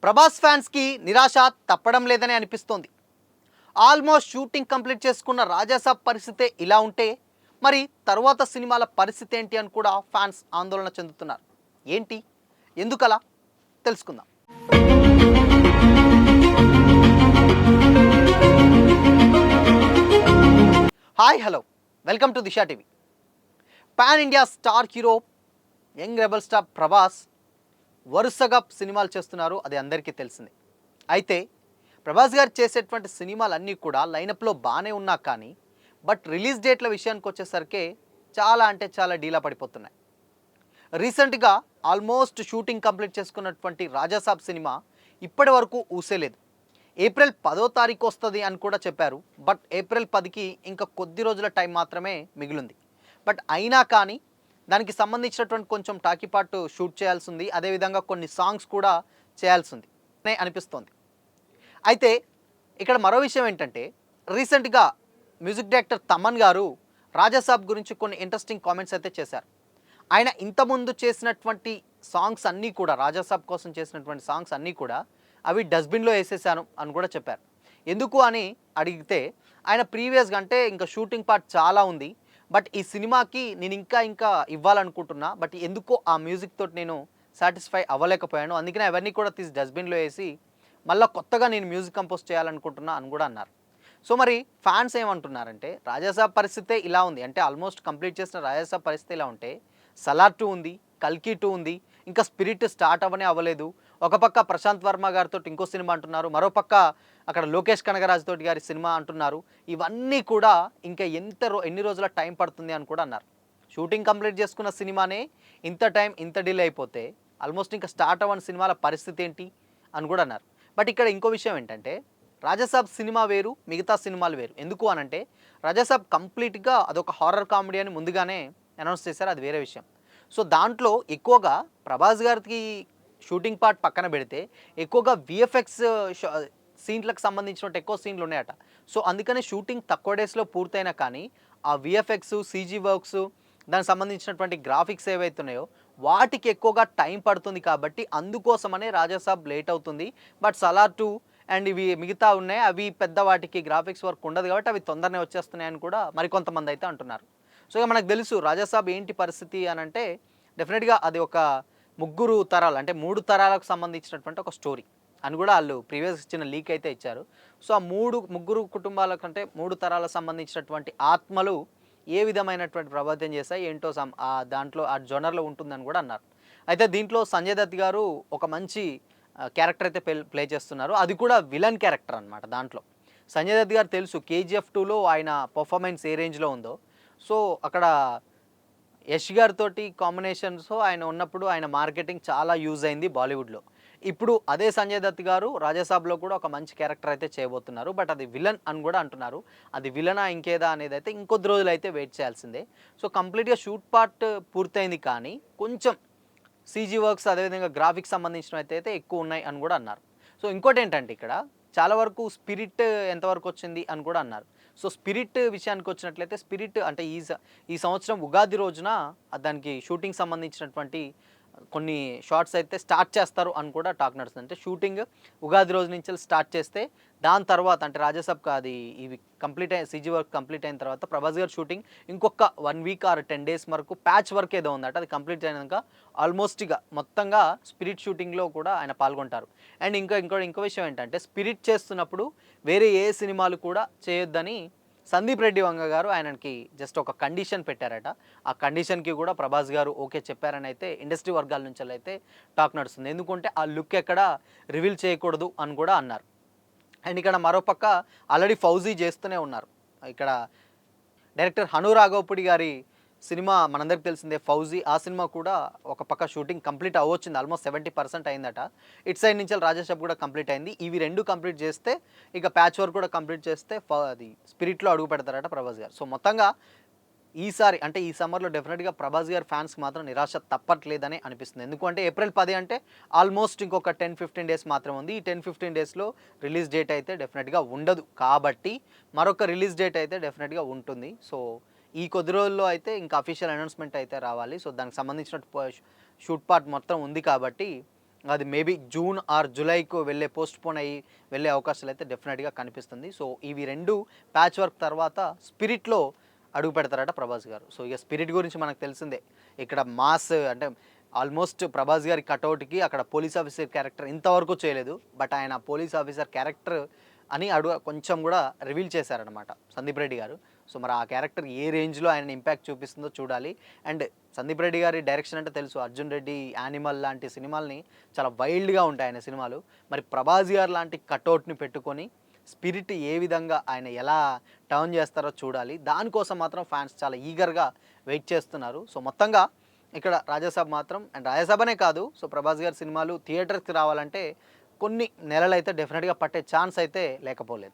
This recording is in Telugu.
ప్రభాస్ ఫ్యాన్స్కి నిరాశ తప్పడం లేదని అనిపిస్తోంది. ఆల్మోస్ట్ షూటింగ్ కంప్లీట్ చేసుకున్న రాజాసాబ్ పరిస్థితే ఇలా ఉంటే మరి తరువాత సినిమాల పరిస్థితి ఏంటి అని కూడా ఫ్యాన్స్ ఆందోళన చెందుతున్నారు. ఏంటి, ఎందుకలా తెలుసుకుందాం. Hi, hello, welcome to Disha TV. Pan India star hero young rebel star Prabhas వరుసగా సినిమాలు చేస్తున్నారు, అది అందరికీ తెలిసిందే. అయితే ప్రభాస్ గారు చేసేటువంటి సినిమాలన్నీ కూడా లైనప్లో బాగానే ఉన్నా కానీ బట్ రిలీజ్ డేట్ల విషయానికి వచ్చేసరికి చాలా అంటే చాలా డీలా పడిపోతున్నాయి. రీసెంట్గా ఆల్మోస్ట్ షూటింగ్ కంప్లీట్ చేసుకున్నటువంటి రాజాసాబ్ సినిమా ఇప్పటి వరకు ఊసేలేదు. ఏప్రిల్ 10వ తారీఖు వస్తుంది అని కూడా చెప్పారు. బట్ ఏప్రిల్ 10కి ఇంకా కొద్ది రోజుల టైం మాత్రమే మిగిలింది. బట్ అయినా కానీ దానికి సంబంధించినటువంటి కొంచెం టాకీపాటు షూట్ చేయాల్సి ఉంది, అదేవిధంగా కొన్ని సాంగ్స్ కూడా చేయాల్సి ఉంది అనే అనిపిస్తోంది. అయితే ఇక్కడ మరో విషయం ఏంటంటే, రీసెంట్గా మ్యూజిక్ డైరెక్టర్ తమన్ గారు రాజాసాబ్ గురించి కొన్ని ఇంట్రెస్టింగ్ కామెంట్స్ అయితే చేశారు. ఆయన ఇంతకుముందు చేసినటువంటి సాంగ్స్ అన్నీ కూడా, రాజాసాబ్ కోసం చేసినటువంటి సాంగ్స్ అన్నీ కూడా అవి డస్ట్బిన్లో వేసేసాను అని కూడా చెప్పారు. ఎందుకు అని అడిగితే ఆయన ప్రీవియస్గా అంటే ఇంకా షూటింగ్ పార్ట్ చాలా ఉంది, బట్ ఈ సినిమాకి నేను ఇంకా ఇవ్వాలనుకుంటున్నా, బట్ ఎందుకో ఆ మ్యూజిక్ తోటి నేను సాటిస్ఫై అవ్వలేకపోయాను, అందుకనే అవన్నీ కూడా తీసి డస్ట్బిన్లో వేసి మళ్ళీ కొత్తగా నేను మ్యూజిక్ కంపోజ్ చేయాలనుకుంటున్నా అని కూడా అన్నారు. సో మరి ఫ్యాన్స్ ఏమంటున్నారంటే, రాజాసాబ్ పరిస్థితే ఇలా ఉంది అంటే ఆల్మోస్ట్ కంప్లీట్ చేసిన రాజాసాబ్ పరిస్థితి ఇలా ఉంటే సలార్ 2 ఉంది, కల్కి 2 ఉంది, ఇంకా స్పిరిట్ స్టార్ట్ అవ్వలేదు. ఒక పక్క ప్రశాంత్ వర్మ గారితో ఇంకో సినిమా అంటున్నారు, మరోపక్క అక్కడ లోకేష్ కనగరాజ్ తోటి గారి సినిమా అంటున్నారు. ఇవన్నీ కూడా ఇంకా ఎన్ని రోజుల టైం పడుతుంది అని కూడా అన్నారు. షూటింగ్ కంప్లీట్ చేసుకున్న సినిమానే ఇంత టైం ఇంత డిలే అయిపోతే ఆల్మోస్ట్ ఇంకా స్టార్ట్ అవ్వని సినిమాల పరిస్థితి ఏంటి అని కూడా అన్నారు. బట్ ఇక్కడ ఇంకో విషయం ఏంటంటే, రాజాసాబ్ సినిమా వేరు, మిగతా సినిమాలు వేరు. ఎందుకు అనంటే రాజాసాబ్ కంప్లీట్గా అదొక హారర్ కామెడీ అని ముందుగానే అనౌన్స్ చేశారు, అది వేరే విషయం. సో దాంట్లో ఎక్కువగా ప్రభాస్ గారికి షూటింగ్ పార్ట్ పక్కన పెడితే ఎక్కువగా విఎఫ్ఎక్స్ సీన్లకు సంబంధించినట్టు ఎక్కువ సీన్లు ఉన్నాయట. సో అందుకనే షూటింగ్ తక్కువ డేస్లో పూర్తయినా కానీ ఆ విఎఫ్ఎక్స్, సీజీ వర్క్స్, దానికి సంబంధించినటువంటి గ్రాఫిక్స్ ఏవైతే ఉన్నాయో వాటికి ఎక్కువగా టైం పడుతుంది. కాబట్టి అందుకోసమనే రాజాసాబ్ లేట్ అవుతుంది. బట్ సలార్ 2 అండ్ ఇవి మిగతా ఉన్నాయి, అవి పెద్ద వాటికి గ్రాఫిక్స్ వర్క్ ఉండదు కాబట్టి అవి తొందరనే వచ్చేస్తున్నాయని కూడా మరికొంతమంది అయితే అంటున్నారు. సో ఇక మనకు తెలుసు రాజాసాబ్ ఏంటి పరిస్థితి అని అంటే, డెఫినెట్గా అది ఒక 3 తరాలు అంటే 3 తరాలకు సంబంధించినటువంటి ఒక స్టోరీ అని కూడా వాళ్ళు ప్రీవియస్ ఇచ్చిన లీక్ అయితే ఇచ్చారు. సో ఆ ముగ్గురు కుటుంబాల కంటే 3 తరాలకు సంబంధించినటువంటి ఆత్మలు ఏ విధమైనటువంటి ప్రభావితం చేస్తాయి ఏంటో దాంట్లో ఆ జోనర్లో ఉంటుందని కూడా అన్నారు. అయితే దీంట్లో సంజయ్ దత్ గారు ఒక మంచి క్యారెక్టర్ అయితే ప్లే చేస్తున్నారు, అది కూడా విలన్ క్యారెక్టర్ అనమాట. దాంట్లో సంజయ్ దత్ గారు తెలుసు KGF 2లో ఆయన పర్ఫార్మెన్స్ ఏ రేంజ్లో ఉందో. సో అక్కడ యష్ గారితో కాంబినేషన్స్ ఆయన ఉన్నప్పుడు ఆయన మార్కెటింగ్ చాలా యూజ్ అయింది బాలీవుడ్లో. ఇప్పుడు అదే సంజయ్ దత్ గారు రాజాసాబ్లో కూడా ఒక మంచి క్యారెక్టర్ అయితే చేయబోతున్నారు. బట్ అది విలన్ అని కూడా అంటున్నారు. అది విలనా ఇంకేదా అనేది అయితే ఇంకొద్ది రోజులు అయితే వెయిట్ చేయాల్సిందే. సో కంప్లీట్గా షూట్ పార్ట్ పూర్తయింది, కానీ కొంచెం సీజీ వర్క్స్ అదేవిధంగా గ్రాఫిక్స్ సంబంధించినవి అయితే ఎక్కువ ఉన్నాయి అని కూడా అన్నారు. సో ఇంకోటి ఏంటంటే, ఇక్కడ చాలా వరకు స్పిరిట్ ఎంతవరకు వచ్చింది అని కూడా అన్నారు. సో స్పిరిట్ విషయానికి వచ్చినట్లయితే, స్పిరిట్ అంటే ఈ సంవత్సరం ఉగాది రోజున దానికి షూటింగ్ సంబంధించినటువంటి కొన్ని షార్ట్స్ అయితే స్టార్ట్ చేస్తారు అని కూడా టాక్ నడుస్తుంది. అంటే షూటింగ్ ఉగాది రోజు నుంచి స్టార్ట్ చేస్తే దాని తర్వాత అంటే రాజాసాబ్ అది ఇవి కంప్లీట్ అయ్యి సీజీ వర్క్ కంప్లీట్ అయిన తర్వాత ప్రభాస్ గారు షూటింగ్ ఇంకొక 1 వీక్ ఆర్ 10 డేస్ వరకు ప్యాచ్ వర్క్ ఏదో ఉందట, అది కంప్లీట్ అయినాక ఆల్మోస్ట్గా మొత్తంగా స్పిరిట్ షూటింగ్లో కూడా ఆయన పాల్గొంటారు. అండ్ ఇంకో విషయం ఏంటంటే, స్పిరిట్ చేస్తున్నప్పుడు వేరే ఏ సినిమాలు కూడా చేయొద్దని సందీప్ రెడ్డి వంగ గారు ఆయనకి జస్ట్ ఒక కండిషన్ పెట్టారట. ఆ కండిషన్కి కూడా ప్రభాస్ గారు ఓకే చెప్పారని అయితే ఇండస్ట్రీ వర్గాల నుంచి అయితే టాక్ నడుస్తుంది. ఎందుకంటే ఆ లుక్ ఎక్కడ రివీల్ చేయకూడదు అని కూడా అన్నారు. అండ్ ఇక్కడ మరోపక్క ఆల్రెడీ ఫౌజీ చేస్తూనే ఉన్నారు. ఇక్కడ డైరెక్టర్ హను రాఘవపుడి గారి సినిమా మనందరికి తెలిసిందే ఫౌజీ, ఆ సినిమా కూడా ఒక పక్క షూటింగ్ కంప్లీట్ అవ్వచ్చింది, ఆల్మోస్ట్ 70% అయిందట. ఇటు సైడ్ నుంచి రాజాసాబ్ కూడా కంప్లీట్ అయింది. ఇవి 2 కంప్లీట్ చేస్తే ఇక ప్యాచ్ వర్క్ కూడా కంప్లీట్ చేస్తే అది స్పిరిట్లో అడుగు పెడతారట ప్రభాస్ గారు. సో మొత్తంగా ఈసారి అంటే ఈ సమ్మర్లో డెఫినెట్గా ప్రభాస్ గారి ఫ్యాన్స్కి మాత్రం నిరాశ తప్పట్లేదని అనిపిస్తుంది. ఎందుకంటే ఏప్రిల్ 10 అంటే ఆల్మోస్ట్ ఇంకొక 10-15 డేస్ మాత్రమే ఉంది. ఈ 10-15 డేస్లో రిలీజ్ డేట్ అయితే డెఫినెట్గా ఉండదు, కాబట్టి మరొక రిలీజ్ డేట్ అయితే డెఫినెట్గా ఉంటుంది. సో ఈ కొద్ది రోజుల్లో అయితే ఇంకా అఫీషియల్ అనౌన్స్మెంట్ అయితే రావాలి. సో దానికి సంబంధించిన షూట్ పార్ట్ మొత్తం ఉంది కాబట్టి అది మేబీ జూన్ ఆర్ జూలైకు వెళ్ళే పోస్ట్‌పోన్ అయ్యి వెళ్ళే అవకాశాలు అయితే డెఫినెట్‌గా కనిపిస్తుంది. సో, ఇవి 2 ప్యాచ్ వర్క్ తర్వాత స్పిరిట్‌లో అడుగు పెడతారట ప్రభాస్ గారు. సో, ఇక స్పిరిట్ గురించి మనకు తెలిసిందే. ఇక్కడ మాస్ అంటే ఆల్మోస్ట్ ప్రభాస్ గారి కటౌట్‌కి అక్కడ పోలీస్ ఆఫీసర్ క్యారెక్టర్ ఇంతవరకు చేయలేదు. బట్ ఆయన పోలీస్ ఆఫీసర్ క్యారెక్టర్ అని కొంచెం కూడా రివీల్ చేశారనమాట సందీప్ రెడ్డి గారు. సో, మరి ఆ క్యారెక్టర్ ఏ రేంజ్‌లో ఆయన ఇంపాక్ట్ చూపిస్తుందో చూడాలి. అండ్ సందీప్ రెడ్డి గారి డైరెక్షన్ అంటే తెలుసు. 'అర్జున్ రెడ్డి', 'యానిమల్' లాంటి సినిమాల్ని చాలా వైల్డ్‌గా ఉంటాయి ఆయన సినిమాలు. మరి ప్రభాస్ గారు లాంటి కటౌట్‌ని పెట్టుకొని స్పిరిట్ ఏ విధంగా ఆయన ఎలా టర్న్ చేస్తారో చూడాలి. దానికోసం మాత్రం ఫ్యాన్స్ చాలా ఈగర్‌గా వెయిట్ చేస్తున్నారు. సో, మొత్తంగా ఇక్కడ 'రాజాసాబ్' మాత్రం అండ్ 'రాజాసాబ్' అనే కాదు. సో, ప్రభాస్ గారి సినిమాలు థియేటర్స్‌కి రావాలంటే కొన్ని నెలలైతే డెఫినెట్‌గా పట్టే ఛాన్స్ అయితే లేకపోలేదు.